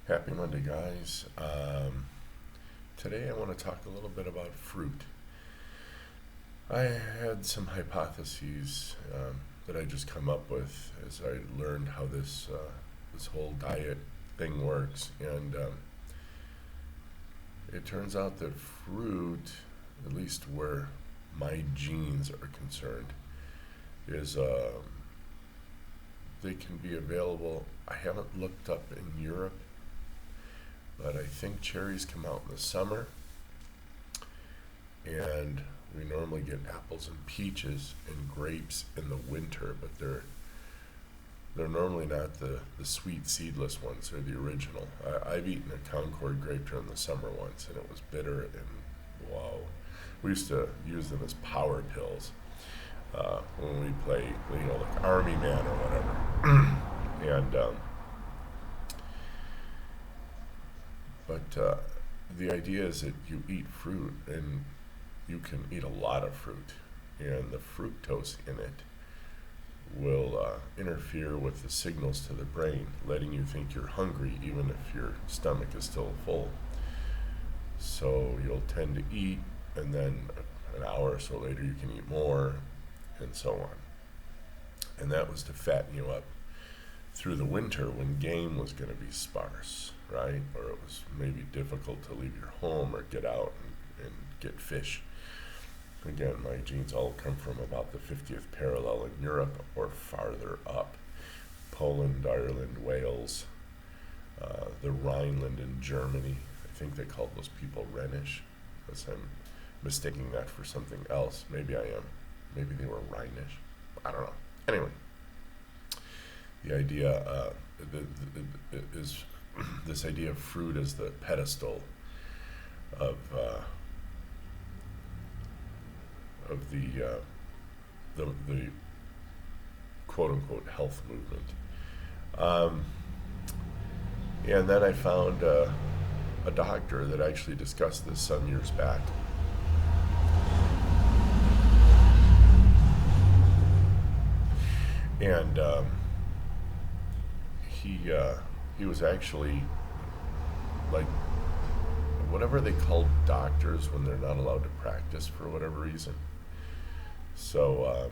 Happy Monday, guys. Today I want to talk a little bit about fruit. I had some hypotheses that I just come up with as I learned how this whole diet thing works, and it turns out that fruit, at least where my genes are concerned, is they can be available. I haven't looked up in Europe, but I think cherries come out in the summer, and we normally get apples and peaches and grapes in the winter, but they're normally not the sweet seedless ones. They're the original. I've eaten a Concord grape during the summer once, and it was bitter and wow. We used to use them as power pills when we play, like Army Man or whatever. and But the idea is that you eat fruit, and you can eat a lot of fruit, and the fructose in it will interfere with the signals to the brain, letting you think you're hungry even if your stomach is still full. So you'll tend to eat, and then an hour or so later you can eat more, and so on. And that was to fatten you up through the winter when game was going to be sparse, right? Or it was maybe difficult to leave your home or get out and get fish. Again, my genes all come from about the 50th parallel in Europe or farther up. Poland, Ireland, Wales, the Rhineland in Germany. I think they called those people Rhenish, unless I'm mistaking that for something else. Maybe I am. Maybe they were Rhinish. I don't know. Anyway, the idea is this idea of fruit as the pedestal of the quote unquote health movement. And then I found a doctor that actually discussed this some years back. And he was actually like whatever they call doctors when they're not allowed to practice for whatever reason. So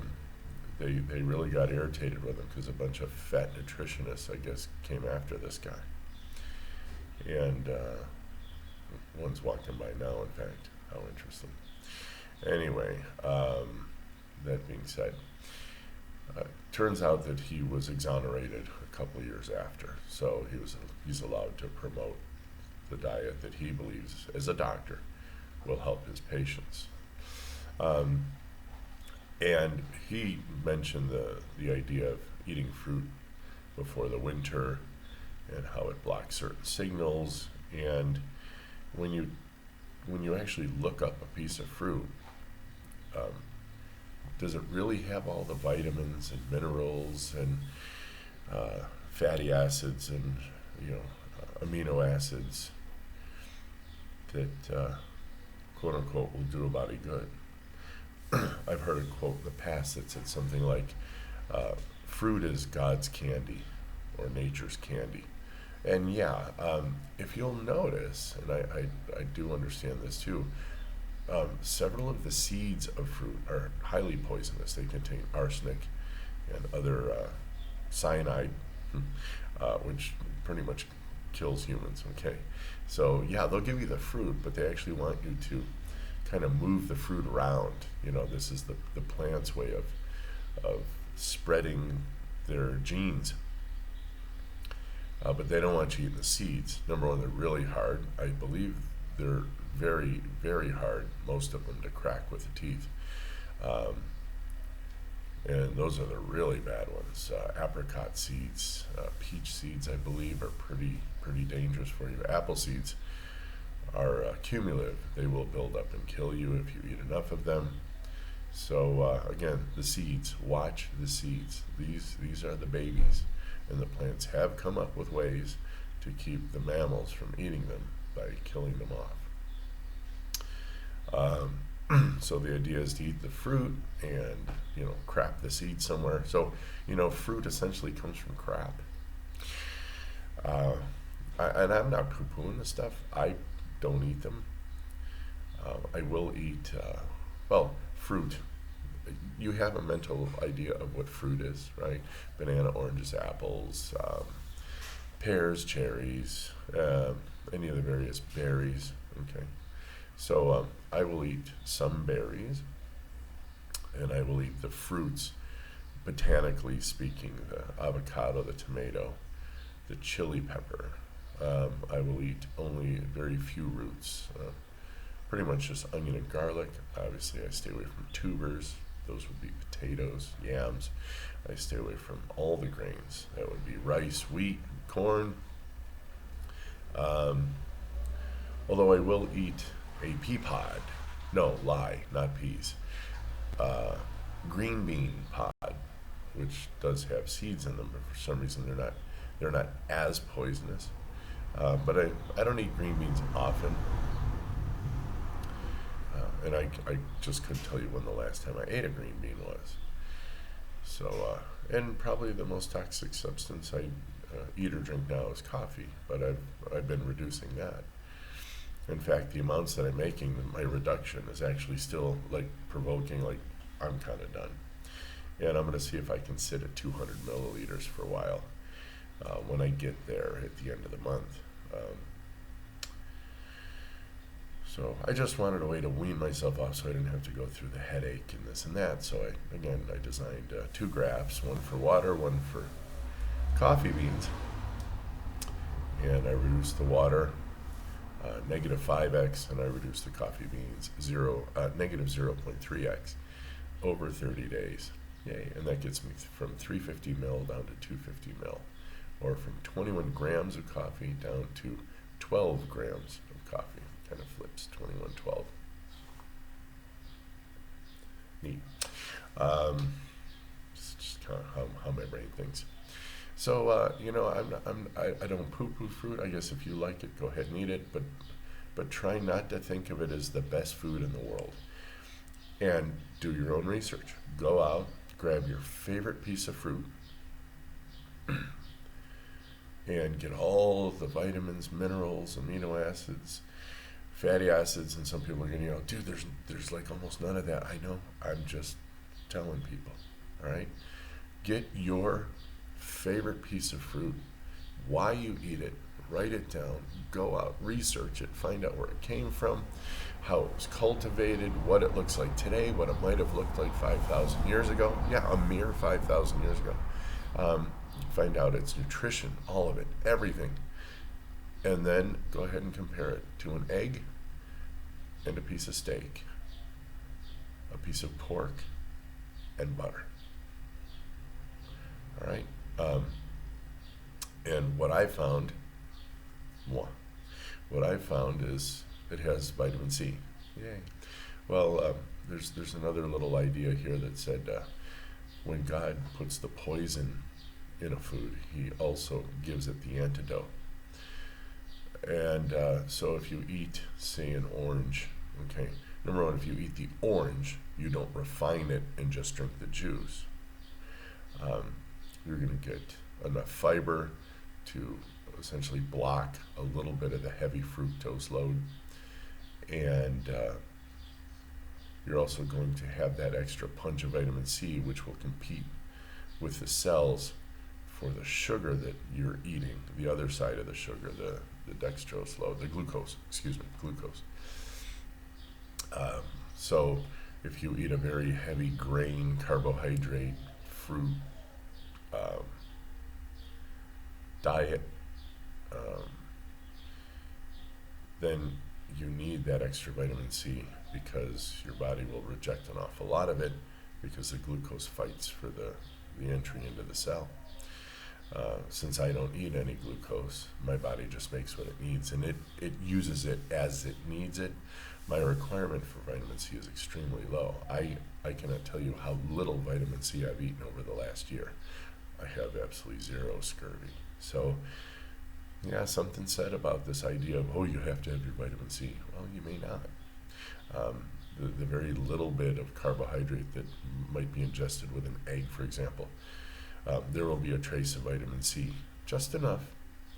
they really got irritated with him because a bunch of fat nutritionists, I guess, came after this guy. And one's walking by now, in fact. How interesting. Anyway, that being said, turns out that he was exonerated a couple of years after. So he's allowed to promote the diet that he believes, as a doctor, will help his patients. And he mentioned the idea of eating fruit before the winter and how it blocks certain signals. And when you actually look up a piece of fruit, does it really have all the vitamins and minerals and fatty acids and amino acids that quote unquote will do a body good? I've heard a quote in the past that said something like, fruit is God's candy or nature's candy. And yeah, if you'll notice, and I do understand this too, several of the seeds of fruit are highly poisonous. They contain arsenic and other cyanide, which pretty much kills humans, okay? So yeah, they'll give you the fruit, but they actually want you to kind of move the fruit around. This is the plant's way of spreading their genes. But they don't want you eating the seeds. Number one, they're really hard. I believe they're very, very hard, most of them, to crack with the teeth. And those are the really bad ones. Apricot seeds, peach seeds, I believe, are pretty dangerous for you. Apple seeds are cumulative. They will build up and kill you if you eat enough of them. So again, the seeds. Watch the seeds. These are the babies, and the plants have come up with ways to keep the mammals from eating them by killing them off. So the idea is to eat the fruit and crap the seed somewhere. So fruit essentially comes from crap. and I'm not poo-pooing the stuff. I don't eat them. I will eat, fruit. You have a mental idea of what fruit is, right? Banana, oranges, apples, pears, cherries, any of the various berries. Okay, so I will eat some berries, and I will eat the fruits. Botanically speaking, the avocado, the tomato, the chili pepper. I will eat only very few roots. Pretty much just onion and garlic. Obviously, I stay away from tubers. Those would be potatoes, yams. I stay away from all the grains. That would be rice, wheat, corn. Um, Although I will eat a pea pod. No, lie, not peas. Uh, Green bean pod, which does have seeds in them, but for some reason they're not as poisonous. But I don't eat green beans often, and I just couldn't tell you when the last time I ate a green bean was. So, and probably the most toxic substance I eat or drink now is coffee, but I've been reducing that. In fact, the amounts that I'm making, my reduction is actually still like provoking, like I'm kind of done. And I'm going to see if I can sit at 200 milliliters for a while when I get there at the end of the month. So I just wanted a way to wean myself off so I didn't have to go through the headache and this and that. So I designed two graphs, one for water, one for coffee beans. And I reduced the water negative 5x, and I reduced the coffee beans negative 0.3x over 30 days. Yay. And that gets me from 350 mil down to 250 mil, or from 21 grams of coffee down to 12 grams of coffee. Kind of flips 21, 12. Neat. It's just kind of how my brain thinks. So I don't poo-poo fruit. I guess if you like it, go ahead and eat it, but try not to think of it as the best food in the world. And do your own research. Go out, grab your favorite piece of fruit, and get all the vitamins, minerals, amino acids, fatty acids, and some people are going, dude, there's like almost none of that. I know. I'm just telling people. All right, get your favorite piece of fruit, why you eat it, write it down, go out, research it, find out where it came from, how it was cultivated, what it looks like today, what it might have looked like 5,000 years ago. Yeah, a mere 5,000 years ago. Find out its nutrition, all of it, everything. And then go ahead and compare it to an egg and a piece of steak, a piece of pork, and butter. All right? And what I found is it has vitamin C. Yay. Well, there's another little idea here that said when God puts the poison in a food, he also gives it the antidote. And so if you eat, say, an orange, okay, number one, if you eat the orange, you don't refine it and just drink the juice. You're going to get enough fiber to essentially block a little bit of the heavy fructose load. And you're also going to have that extra punch of vitamin C, which will compete with the cells for the sugar that you're eating, the other side of the sugar, the dextrose load, the glucose. So if you eat a very heavy grain, carbohydrate, fruit diet, then you need that extra vitamin C because your body will reject an awful lot of it because the glucose fights for the entry into the cell. Since I don't eat any glucose, my body just makes what it needs, and it uses it as it needs it. My requirement for vitamin C is extremely low. I cannot tell you how little vitamin C I've eaten over the last year. I have absolutely zero scurvy. So, yeah, something said about this idea of, you have to have your vitamin C. Well, you may not. The very little bit of carbohydrate that might be ingested with an egg, for example, there will be a trace of vitamin C, just enough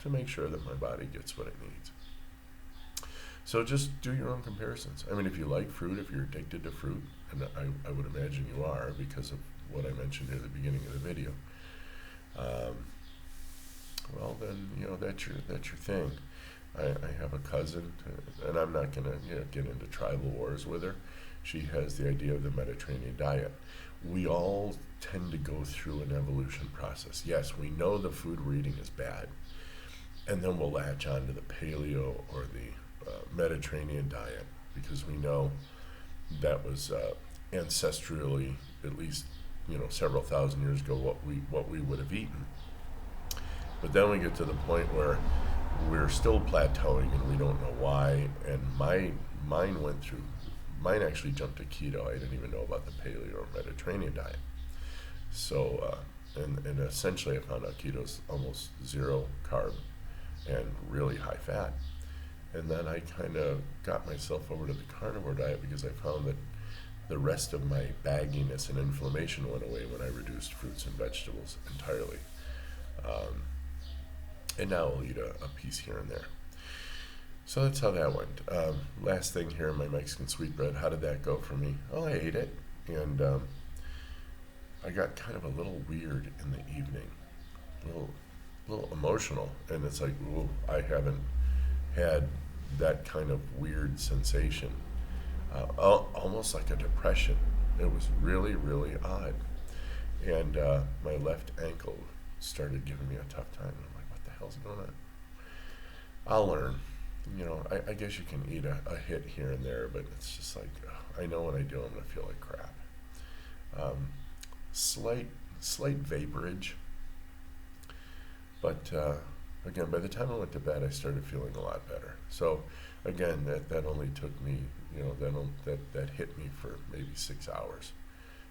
to make sure that my body gets what it needs. So just do your own comparisons. I mean, if you like fruit, if you're addicted to fruit, and I would imagine you are because of what I mentioned at the beginning of the video, well then, that's your thing. I have a cousin, and I'm not going to get into tribal wars with her. She has the idea of the Mediterranean diet. We all tend to go through an evolution process. Yes, we know the food we're eating is bad, and then we'll latch on to the paleo or the Mediterranean diet because we know that was ancestrally, at least several thousand years ago, what we would have eaten. But then we get to the point where we're still plateauing and we don't know why. And mine actually jumped to keto. I didn't even know about the paleo or Mediterranean diet. So, and essentially I found out keto's almost zero carb and really high fat. And then I kind of got myself over to the carnivore diet because I found that the rest of my bagginess and inflammation went away when I reduced fruits and vegetables entirely. And now I'll eat a piece here and there. So that's how that went. Last thing here, my Mexican sweetbread. How did that go for me? Oh, I ate it, and I got kind of a little weird in the evening, a little emotional, and it's like, ooh, I haven't had that kind of weird sensation, almost like a depression. It was really, really odd, and my left ankle started giving me a tough time. I'm like, what the hell's going on? I'll learn. I guess you can eat a hit here and there, but it's just like, I know when I do, I'm going to feel like crap. Slight vaporage, but again, by the time I went to bed, I started feeling a lot better. So again, that only took me, that hit me for maybe 6 hours,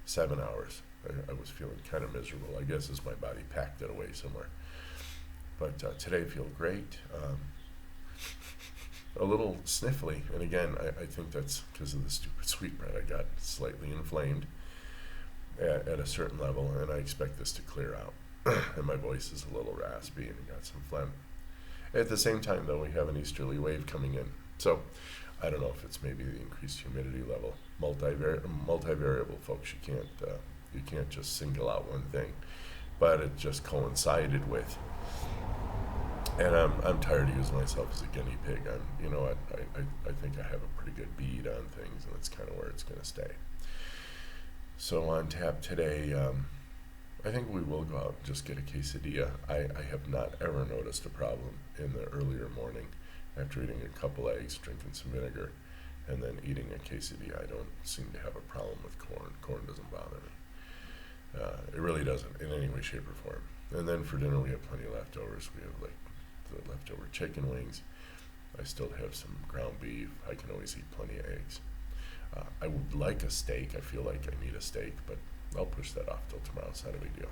7 hours. I was feeling kind of miserable, I guess, as my body packed it away somewhere. But today I feel great. A little sniffly, and again, I think that's because of the stupid sweetbread. I got slightly inflamed at a certain level, and I expect this to clear out. And my voice is a little raspy, and I got some phlegm. At the same time, though, we have an easterly wave coming in, so I don't know if it's maybe the increased humidity level. Multivariable, folks. You can't just single out one thing, but it just coincided with. And I'm tired of using myself as a guinea pig. I think I have a pretty good bead on things, and that's kind of where it's going to stay. So on tap today, I think we will go out and just get a quesadilla. I have not ever noticed a problem in the earlier morning after eating a couple eggs, drinking some vinegar, and then eating a quesadilla. I don't seem to have a problem with corn. Corn doesn't bother me. It really doesn't in any way, shape, or form. And then for dinner, we have plenty of leftovers. We have like the leftover chicken wings. I still have some ground beef. I can always eat plenty of eggs. I would like a steak. I feel like I need a steak, but I'll push that off till tomorrow. It's not a big deal.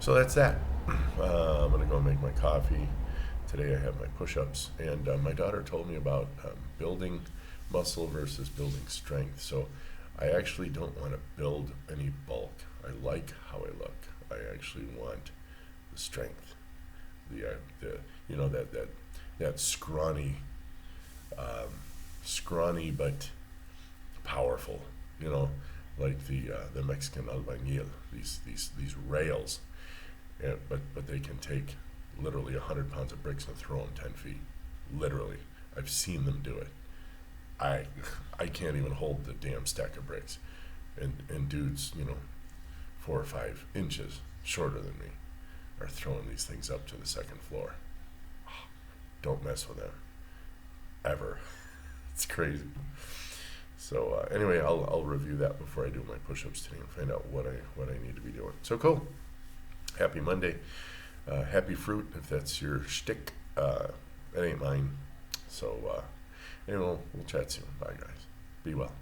So that's that. I'm going to go make my coffee. Today I have my push-ups, and my daughter told me about building muscle versus building strength. So I actually don't want to build any bulk. I like how I look. I actually want the strength. That scrawny but powerful, like the Mexican albañil, these rails, but they can take literally 100 pounds of bricks and throw them 10 feet. Literally, I've seen them do it. I can't even hold the damn stack of bricks, and dudes, 4 or 5 inches shorter than me, are throwing these things up to the second floor. Don't mess with them, ever. It's crazy. So anyway, I'll review that before I do my push-ups today and find out what I need to be doing. So cool. Happy Monday. Happy fruit, if that's your shtick. That ain't mine. So anyway, we'll chat soon. Bye, guys. Be well.